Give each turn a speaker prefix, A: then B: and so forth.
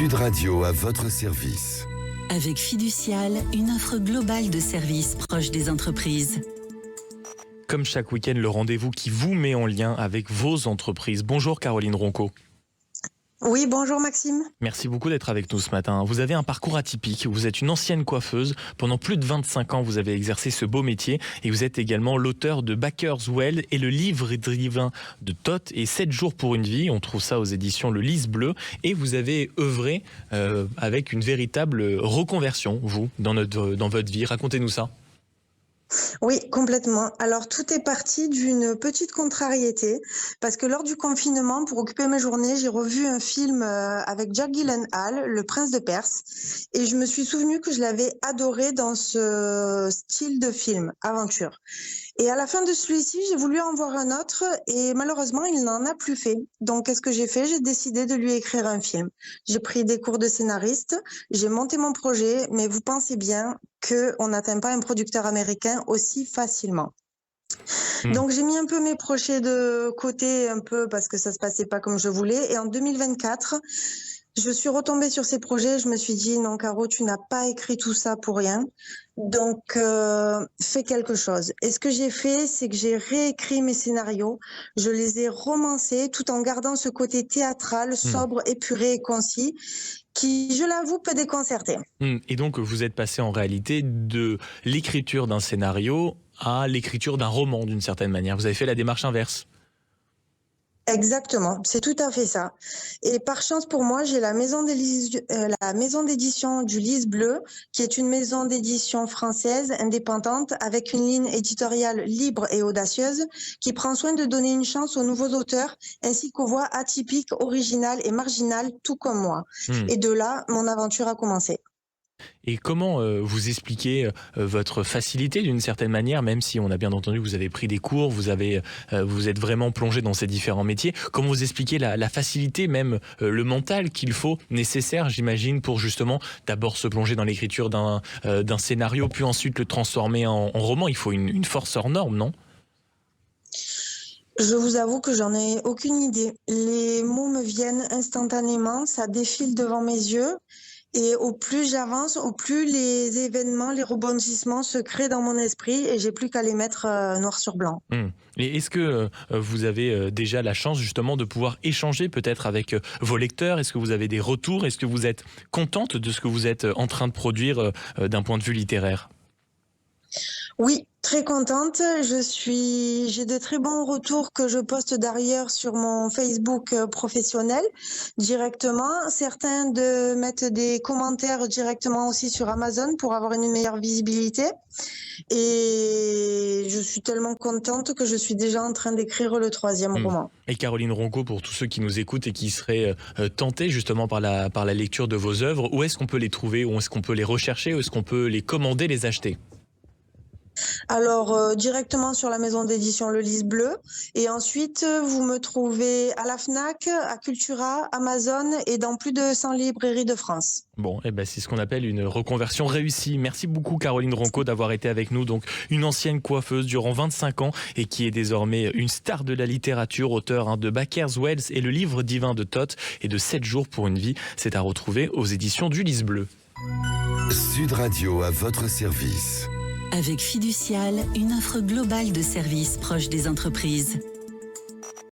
A: Sud Radio à votre service.
B: Avec Fiducial, une offre globale de services proches des entreprises.
C: Comme chaque week-end, le rendez-vous qui vous met en lien avec vos entreprises. Bonjour Caroline Ronco.
D: Oui, bonjour Maxime.
C: Merci beaucoup d'être avec nous ce matin. Vous avez un parcours atypique. Vous êtes une ancienne coiffeuse. Pendant plus de 25 ans, vous avez exercé ce beau métier. Et vous êtes également l'auteur de Baker's Well et le livre divin de Thoth et 7 jours pour une vie. On trouve ça aux éditions Le Lys Bleu. Et vous avez œuvré avec une véritable reconversion, vous, dans votre vie. Racontez-nous ça.
D: Oui, complètement. Alors, tout est parti d'une petite contrariété, parce que lors du confinement, pour occuper mes journées, j'ai revu un film avec Jake Gyllenhaal, Le Prince de Perse, et je me suis souvenu que je l'avais adoré dans ce style de film, aventure. Et à la fin de celui-ci, j'ai voulu en voir un autre, et malheureusement, il n'en a plus fait. Donc, qu'est-ce que j'ai fait? J'ai décidé de lui écrire un film. J'ai pris des cours de scénariste, j'ai monté mon projet, mais vous pensez bien qu'on n'atteint pas un producteur américain aussi facilement. Donc j'ai mis un peu mes projets de côté un peu parce que ça se passait pas comme je voulais, et en 2024 je suis retombée sur ces projets. Je me suis dit non Caro, tu n'as pas écrit tout ça pour rien, donc fais quelque chose. Et ce que j'ai fait, c'est que j'ai réécrit mes scénarios, je les ai romancés tout en gardant ce côté théâtral, sobre, épuré et concis, qui, je l'avoue, peut déconcerter.
C: Et donc, vous êtes passé en réalité de l'écriture d'un scénario à l'écriture d'un roman, d'une certaine manière. Vous avez fait la démarche inverse.
D: Exactement, c'est tout à fait ça. Et par chance pour moi, j'ai la maison d'édition du Lys Bleu, qui est une maison d'édition française indépendante avec une ligne éditoriale libre et audacieuse, qui prend soin de donner une chance aux nouveaux auteurs ainsi qu'aux voix atypiques, originales et marginales, tout comme moi. Et de là, mon aventure a commencé.
C: Et comment vous expliquez votre facilité d'une certaine manière, même si on a bien entendu que vous avez pris des cours, vous êtes vraiment plongé dans ces différents métiers. Comment vous expliquez la facilité, même le mental qu'il faut, nécessaire, j'imagine, pour justement d'abord se plonger dans l'écriture d'un scénario, puis ensuite le transformer en roman. Il faut une force hors norme, non ?
D: Je vous avoue que j'en ai aucune idée. Les mots me viennent instantanément, ça défile devant mes yeux. Et au plus j'avance, au plus les événements, les rebondissements se créent dans mon esprit et j'ai plus qu'à les mettre noir sur blanc.
C: Et est-ce que vous avez déjà la chance justement de pouvoir échanger peut-être avec vos lecteurs? Est-ce que vous avez des retours? Est-ce que vous êtes contente de ce que vous êtes en train de produire d'un point de vue littéraire?
D: Oui, très contente. J'ai de très bons retours que je poste d'ailleurs sur mon Facebook professionnel directement. Certains mettent des commentaires directement aussi sur Amazon pour avoir une meilleure visibilité. Et je suis tellement contente que je suis déjà en train d'écrire le 3e roman.
C: Et Caroline Ronco, pour tous ceux qui nous écoutent et qui seraient tentés justement par la lecture de vos œuvres, où est-ce qu'on peut les trouver? Où est-ce qu'on peut les rechercher? Où est-ce qu'on peut les commander, les acheter?
D: Alors, directement sur la maison d'édition Le Lys Bleu. Et ensuite, vous me trouvez à la Fnac, à Cultura, Amazon et dans plus de 100 librairies de France.
C: Bon, c'est ce qu'on appelle une reconversion réussie. Merci beaucoup Caroline Ronco d'avoir été avec nous. Donc, une ancienne coiffeuse durant 25 ans et qui est désormais une star de la littérature, auteure de Baker's Well et le livre divin de Thoth et de 7 jours pour une vie. C'est à retrouver aux éditions du Lys Bleu.
A: Sud Radio à votre service.
B: Avec Fiducial, une offre globale de services proches des entreprises.